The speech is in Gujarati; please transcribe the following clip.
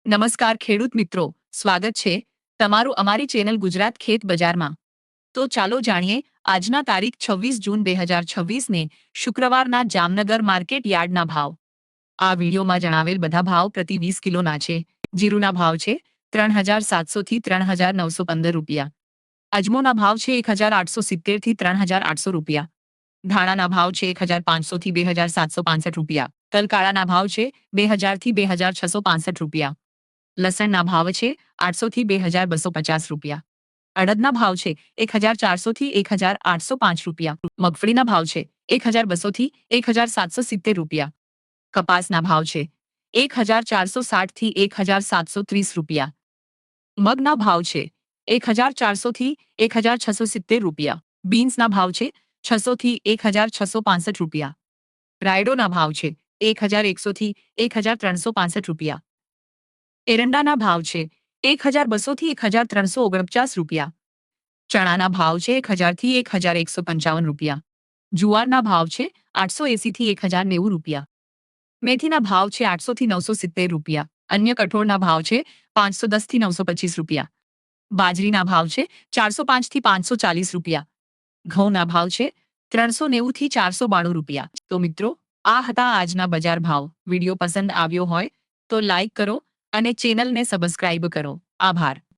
નમસ્કાર ખેડૂત મિત્રો, સ્વાગત છે તમારું અમારી ચેનલ ગુજરાત ખેત બજારમાં। તો ચાલો જાણીએ આજના તારીખ 26 જૂન 2026 ને શુક્રવારના જામનગર માર્કેટ યાર્ડના ભાવ। આ વિડીયોમાં જણાવેલ બધા ભાવ પ્રતિ 20 કિલોના છે। જીરુના ભાવ છે 3700 થી 3915 રૂપિયા। અજમોના ભાવ છે 1870 થી 3800 રૂપિયા। ધાણાના ભાવ છે 1500 થી 2765 રૂપિયા। તલકાળાના ભાવ છે 2000 થી 2665 રૂપિયા। લસણના ભાવ છે 800 થી 2250 રૂપિયા। અડદના ભાવ છે 1400 થી 1805 રૂપિયા। મગફળીના ભાવ છે 1200 થી 1770 રૂપિયા। કપાસના ભાવ છે 1460 થી 1730 રૂપિયા। મગના ભાવ છે 1400 થી 1670 રૂપિયા। બીન્સના ભાવ છે 600 થી 1665 રૂપિયા। રાયડોના ભાવ છે 1100 થી 1365 રૂપિયા। એરંડાના ભાવ છે 1200 થી 1349 રૂપિયા। ચણાના ભાવ છે 1000 થી 1155 રૂપિયા। જુવારના ભાવ છે 880 થી 1090 રૂપિયા। મેથીના ભાવ છે 800 થી 970 રૂપિયા। અન્ય કઠોળના ભાવ છે 510 થી 925 રૂપિયા। બાજરીના ભાવ છે 405 થી 540 રૂપિયા। ઘઉંના ભાવ છે 390 થી 492 રૂપિયા। તો મિત્રો, આ હતા આજના બજાર ભાવ। વિડીયો પસંદ આવ્યો હોય તો લાઈક કરો અને ચેનલને સબસ્ક્રાઇબ કરો। આભાર।